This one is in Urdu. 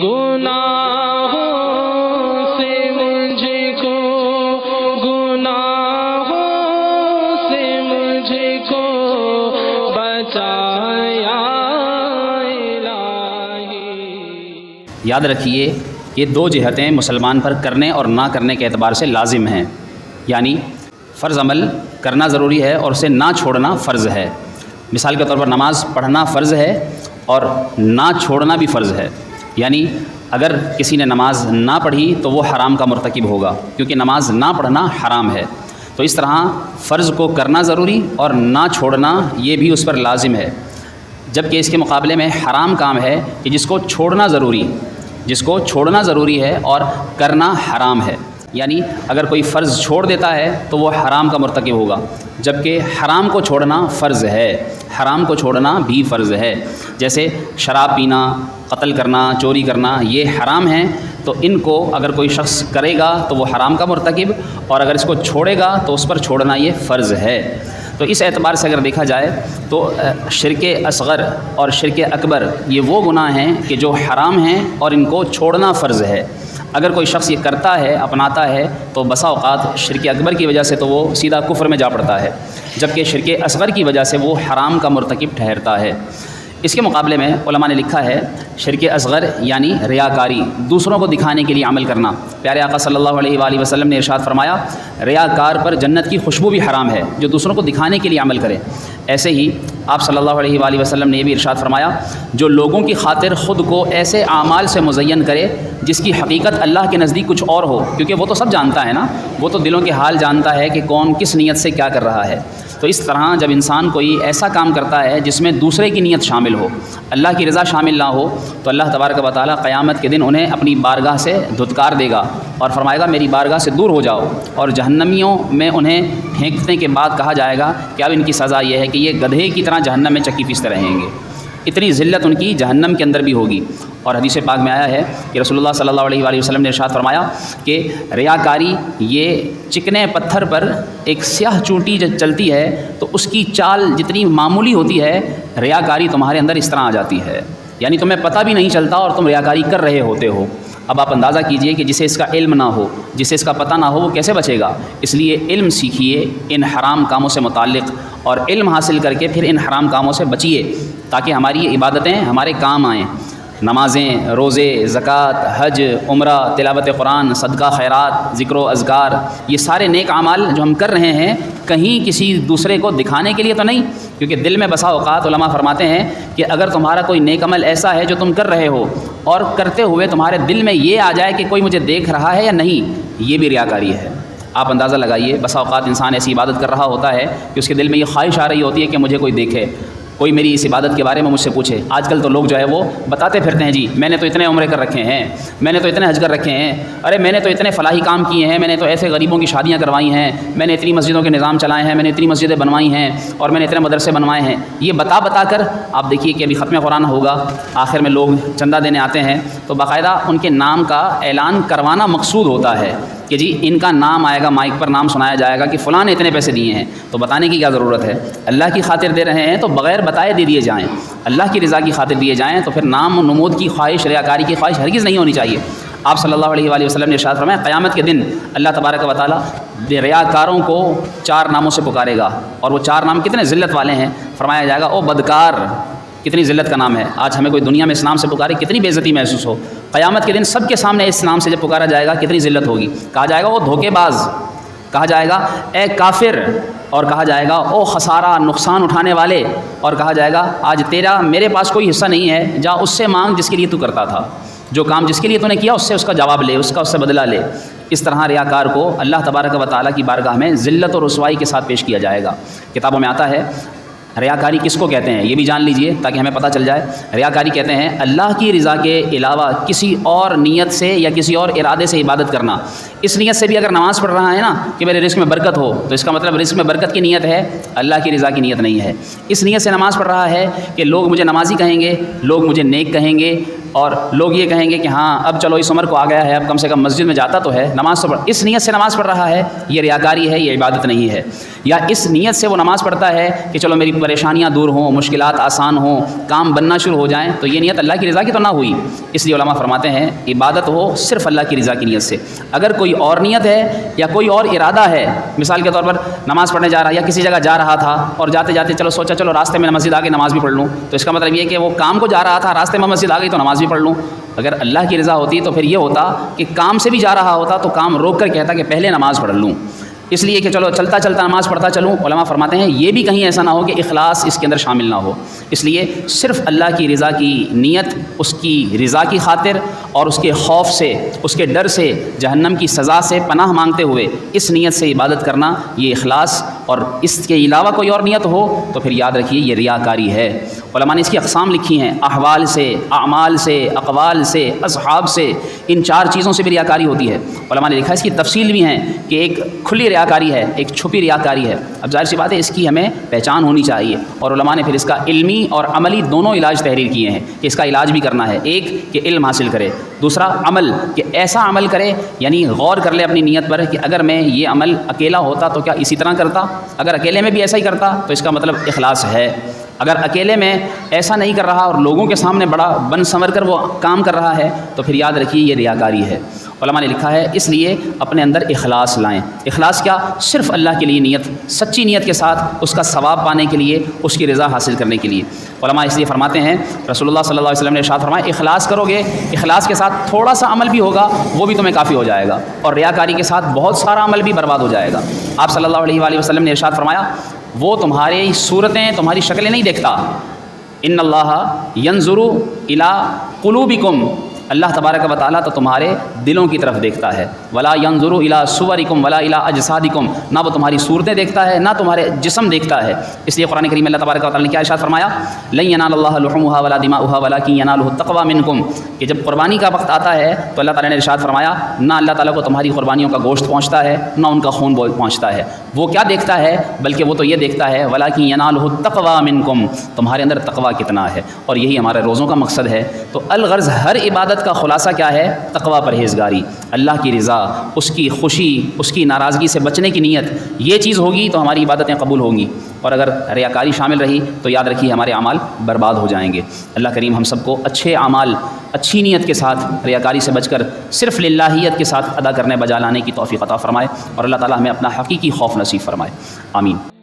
گناہوں سے مجھ کو، گناہوں سے مجھ کو بچایا الہی۔ یاد رکھیے یہ دو جہتیں مسلمان پر کرنے اور نہ کرنے کے اعتبار سے لازم ہیں، یعنی فرض عمل کرنا ضروری ہے اور اسے نہ چھوڑنا فرض ہے۔ مثال کے طور پر نماز پڑھنا فرض ہے اور نہ چھوڑنا بھی فرض ہے، یعنی اگر کسی نے نماز نہ پڑھی تو وہ حرام کا مرتکب ہوگا، کیونکہ نماز نہ پڑھنا حرام ہے۔ تو اس طرح فرض کو کرنا ضروری اور نہ چھوڑنا یہ بھی اس پر لازم ہے، جبکہ اس کے مقابلے میں حرام کام ہے کہ جس کو چھوڑنا ضروری ہے اور کرنا حرام ہے، یعنی اگر کوئی فرض چھوڑ دیتا ہے تو وہ حرام کا مرتکب ہوگا، جبکہ حرام کو چھوڑنا فرض ہے، حرام کو چھوڑنا بھی فرض ہے۔ جیسے شراب پینا، قتل کرنا، چوری کرنا یہ حرام ہیں، تو ان کو اگر کوئی شخص کرے گا تو وہ حرام کا مرتکب، اور اگر اس کو چھوڑے گا تو اس پر چھوڑنا یہ فرض ہے۔ تو اس اعتبار سے اگر دیکھا جائے تو شرک اصغر اور شرک اکبر یہ وہ گناہ ہیں کہ جو حرام ہیں اور ان کو چھوڑنا فرض ہے۔ اگر کوئی شخص یہ کرتا ہے، اپناتا ہے، تو بسا اوقات شرک اکبر کی وجہ سے تو وہ سیدھا کفر میں جا پڑتا ہے، جبکہ شرک اصغر کی وجہ سے وہ حرام کا مرتکب ٹھہرتا ہے۔ اس کے مقابلے میں علماء نے لکھا ہے شرک اصغر یعنی ریاکاری، دوسروں کو دکھانے کے لیے عمل کرنا۔ پیارے آقا صلی اللہ علیہ وآلہ وسلم نے ارشاد فرمایا ریاکار پر جنت کی خوشبو بھی حرام ہے، جو دوسروں کو دکھانے کے لیے عمل کرے۔ ایسے ہی آپ صلی اللہ علیہ وآلہ وسلم نے یہ بھی ارشاد فرمایا جو لوگوں کی خاطر خود کو ایسے اعمال سے مزین کرے جس کی حقیقت اللہ کے نزدیک کچھ اور ہو، کیونکہ وہ تو سب جانتا ہے نا، وہ تو دلوں کے حال جانتا ہے کہ کون کس نیت سے کیا کر رہا ہے۔ تو اس طرح جب انسان کوئی ایسا کام کرتا ہے جس میں دوسرے کی نیت شامل ہو، اللہ کی رضا شامل نہ ہو، تو اللہ تبارک و تعالیٰ قیامت کے دن انہیں اپنی بارگاہ سے دھتکار دے گا اور فرمائے گا میری بارگاہ سے دور ہو جاؤ، اور جہنمیوں میں انہیں پھینکنے کے بعد کہا جائے گا کہ اب ان کی سزا یہ ہے کہ یہ گدھے کی طرح جہنم میں چکی پیستے رہیں گے۔ اتنی ذلت ان کی جہنم کے اندر بھی ہوگی۔ اور حدیث پاک میں آیا ہے کہ رسول اللہ صلی اللہ علیہ وآلہ وسلم نے ارشاد فرمایا کہ ریاکاری یہ چکنے پتھر پر ایک سیاہ چونٹی جب چلتی ہے تو اس کی چال جتنی معمولی ہوتی ہے، ریاکاری تمہارے اندر اس طرح آ جاتی ہے، یعنی تمہیں پتہ بھی نہیں چلتا اور تم ریاکاری کر رہے ہوتے ہو۔ اب آپ اندازہ کیجئے کہ جسے اس کا علم نہ ہو، جسے اس کا پتہ نہ ہو، وہ کیسے بچے گا؟ اس لیے علم سیکھیے ان حرام کاموں سے متعلق، اور علم حاصل کر کے پھر ان حرام کاموں سے بچیے تاکہ ہماری یہ عبادتیں ہمارے کام آئیں۔ نمازیں، روزے، زکوٰۃ، حج، عمرہ، تلاوت قرآن، صدقہ خیرات، ذکر و اذکار، یہ سارے نیک اعمال جو ہم کر رہے ہیں کہیں کسی دوسرے کو دکھانے کے لیے تو نہیں، کیونکہ دل میں بسا اوقات علماء فرماتے ہیں کہ اگر تمہارا کوئی نیک عمل ایسا ہے جو تم کر رہے ہو اور کرتے ہوئے تمہارے دل میں یہ آ جائے کہ کوئی مجھے دیکھ رہا ہے یا نہیں، یہ بھی ریاکاری ہے۔ آپ اندازہ لگائیے بسا اوقات انسان ایسی عبادت کر رہا ہوتا ہے کہ اس کے دل میں یہ خواہش آ رہی ہوتی ہے کہ مجھے کوئی دیکھے، کوئی میری اس عبادت کے بارے میں مجھ سے پوچھے۔ آج کل تو لوگ جو ہے وہ بتاتے پھرتے ہیں جی میں نے تو اتنے عمرے کر رکھے ہیں، میں نے تو اتنے حج کر رکھے ہیں، ارے میں نے تو اتنے فلاحی کام کیے ہیں، میں نے تو ایسے غریبوں کی شادیاں کروائی ہیں، میں نے اتنی مسجدوں کے نظام چلائے ہیں، میں نے اتنی مسجدیں بنوائی ہیں، اور میں نے اتنے مدرسے بنوائے ہیں۔ یہ بتا بتا کر آپ دیکھیے کہ ابھی ختم قرآن ہوگا، آخر میں لوگ چندہ دینے آتے ہیں تو باقاعدہ ان کے نام کا اعلان کروانا مقصود ہوتا ہے کہ جی ان کا نام آئے گا، مائک پر نام سنایا جائے گا کہ فلاں نے اتنے پیسے دیے ہیں۔ تو بتانے کی کیا ضرورت ہے؟ اللہ کی خاطر دے رہے ہیں تو بغیر بتائے دے دیے جائیں، اللہ کی رضا کی خاطر دیے جائیں، تو پھر نام و نمود کی خواہش، ریاکاری کی خواہش ہرگز نہیں ہونی چاہیے۔ آپ صلی اللہ علیہ وآلہ وسلم نے ارشاد فرمایا قیامت کے دن اللہ تبارک و تعالیٰ ریاکاروں کو 4 ناموں سے پکارے گا، اور وہ 4 نام کتنے ذلت والے ہیں؟ فرمایا جائے گا او بدکار، کتنی ذلت کا نام ہے۔ آج ہمیں کوئی دنیا میں اس نام سے پکارے کتنی بے عزتی محسوس ہو، قیامت کے دن سب کے سامنے اس نام سے جب پکارا جائے گا کتنی ذلت ہوگی۔ کہا جائے گا او دھوکے باز، کہا جائے گا اے کافر، اور کہا جائے گا او خسارہ، نقصان اٹھانے والے، اور کہا جائے گا آج تیرا میرے پاس کوئی حصہ نہیں ہے، جا اس سے مانگ جس کے لیے تو کرتا تھا، جو کام جس کے لیے تو نے کیا اس سے اس کا جواب لے، اس سے بدلہ لے۔ اس طرح ریاکار کو اللہ تبارک و تعالیٰ کی بارگاہ میں ذلت اور رسوائی کے ساتھ پیش کیا جائے گا۔ کتابوں میں آتا ہے ریاکاری کس کو کہتے ہیں یہ بھی جان لیجئے تاکہ ہمیں پتہ چل جائے۔ ریاکاری کہتے ہیں اللہ کی رضا کے علاوہ کسی اور نیت سے یا کسی اور ارادے سے عبادت کرنا۔ اس نیت سے بھی اگر نماز پڑھ رہا ہے نا کہ میرے رزق میں برکت ہو، تو اس کا مطلب رزق میں برکت کی نیت ہے، اللہ کی رضا کی نیت نہیں ہے۔ اس نیت سے نماز پڑھ رہا ہے کہ لوگ مجھے نمازی کہیں گے، لوگ مجھے نیک کہیں گے، اور لوگ یہ کہیں گے کہ ہاں اب چلو اس عمر کو آ گیا ہے، اب کم سے کم مسجد میں جاتا تو ہے، نماز تو پڑھ، اس نیت سے نماز پڑھ رہا ہے، یہ ریاکاری ہے، یہ عبادت نہیں ہے۔ یا اس نیت سے وہ نماز پڑھتا ہے کہ چلو میری پریشانیاں دور ہوں، مشکلات آسان ہوں، کام بننا شروع ہو جائیں، تو یہ نیت اللہ کی رضا کی تو نہ ہوئی۔ اس لیے علماء فرماتے ہیں عبادت ہو صرف اللہ کی رضا کی نیت سے۔ اگر کوئی اور نیت ہے یا کوئی اور ارادہ ہے، مثال کے طور پر نماز پڑھنے جا رہا یا کسی جگہ جا رہا تھا اور جاتے جاتے چلو سوچا چلو راستے میں مسجد آ کے نماز بھی پڑھ لوں، تو اس کا مطلب یہ کہ وہ کام کو جا رہا تھا، راستے میں مسجد آ گئی تو نماز بھی پڑھ لوں۔ اگر اللہ کی رضا ہوتی تو پھر یہ ہوتا کہ کام سے بھی جا رہا ہوتا تو کام روک کر کہتا کہ پہلے نماز پڑھ لوں، اس لیے کہ چلو چلتا چلتا نماز پڑھتا چلوں۔ علماء فرماتے ہیں یہ بھی کہیں ایسا نہ ہو کہ اخلاص اس کے اندر شامل نہ ہو، اس لیے صرف اللہ کی رضا کی نیت، اس کی رضا کی خاطر اور اس کے خوف سے، اس کے ڈر سے، جہنم کی سزا سے پناہ مانگتے ہوئے اس نیت سے عبادت کرنا یہ اخلاص، اور اس کے علاوہ کوئی اور نیت ہو تو پھر یاد رکھیے یہ ریاکاری ہے۔ علماء نے اس کی اقسام لکھی ہیں، احوال سے، اعمال سے، اقوال سے، اصحاب سے، ان 4 چیزوں سے بھی ریاکاری ہوتی ہے۔ علماء نے لکھا ہے اس کی تفصیل بھی ہیں کہ ایک کھلی ریاکاری ہے، ایک چھپی ریاکاری ہے۔ اب ظاہر سی بات ہے اس کی ہمیں پہچان ہونی چاہیے، اور علماء نے پھر اس کا علمی اور عملی دونوں علاج تحریر کیے ہیں کہ اس کا علاج بھی کرنا ہے۔ ایک کہ علم حاصل کرے، دوسرا عمل کہ ایسا عمل کرے، یعنی غور کر لے اپنی نیت پر کہ اگر میں یہ عمل اکیلا ہوتا تو کیا اسی طرح کرتا، اگر اکیلے میں بھی ایسا ہی کرتا تو اس کا مطلب اخلاص ہے، اگر اکیلے میں ایسا نہیں کر رہا اور لوگوں کے سامنے بڑا بن سنور کر وہ کام کر رہا ہے تو پھر یاد رکھیے یہ ریاکاری ہے۔ علماء نے لکھا ہے اس لیے اپنے اندر اخلاص لائیں۔ اخلاص کیا؟ صرف اللہ کے لیے نیت، سچی نیت کے ساتھ اس کا ثواب پانے کے لیے، اس کی رضا حاصل کرنے کے لیے۔ علماء اس لیے فرماتے ہیں، رسول اللہ صلی اللہ علیہ وسلم نے ارشاد فرمایا اخلاص کرو گے، اخلاص کے ساتھ تھوڑا سا عمل بھی ہوگا وہ بھی تمہیں کافی ہو جائے گا، اور ریاکاری کے ساتھ بہت سارا عمل بھی برباد ہو جائے گا۔ آپ صلی اللہ علیہ وآلہ وسلم نے ارشاد فرمایا وہ تمہاری صورتیں، تمہاری شکلیں نہیں دیکھتا، ان اللہ ینظر الی قلوبکم، اللہ تبارک و تعالیٰ تو تمہارے دلوں کی طرف دیکھتا ہے، ولا ینظر الی صورکم ولا الی اجسادکم، نہ وہ تمہاری صورتیں دیکھتا ہے نہ تمہارے جسم دیکھتا ہے۔ اس لیے قرآن کریم اللہ تبارک و تعالیٰ نے کیا ارشاد فرمایا، لن ینال اللہ لحومها ولا دماؤها ولکن ینالہ التقوی منکم، کہ جب قربانی کا وقت آتا ہے تو اللہ تعالیٰ نے ارشاد فرمایا نہ اللہ تعالیٰ کو تمہاری قربانیوں کا گوشت پہنچتا ہے نہ ان کا خون پہنچتا ہے، وہ کیا دیکھتا ہے بلکہ وہ تو یہ دیکھتا ہے ولکن ینالہ التقوی منکم، تمہارے اندر تقوی کتنا ہے، اور یہی ہمارے روزوں کا مقصد ہے۔ تو الغرض ہر عبادت کا خلاصہ کیا ہے؟ تقوی، پرہیزگاری، اللہ کی رضا، اس کی خوشی، اس کی ناراضگی سے بچنے کی نیت، یہ چیز ہوگی تو ہماری عبادتیں قبول ہوں گی، اور اگر ریاکاری شامل رہی تو یاد رکھیے ہمارے اعمال برباد ہو جائیں گے۔ اللہ کریم ہم سب کو اچھے اعمال اچھی نیت کے ساتھ، ریاکاری سے بچ کر صرف للہیت کے ساتھ ادا کرنے بجا لانے کی توفیق عطا فرمائے، اور اللہ تعالی ہمیں اپنا حقیقی خوف نصیب فرمائے، آمین۔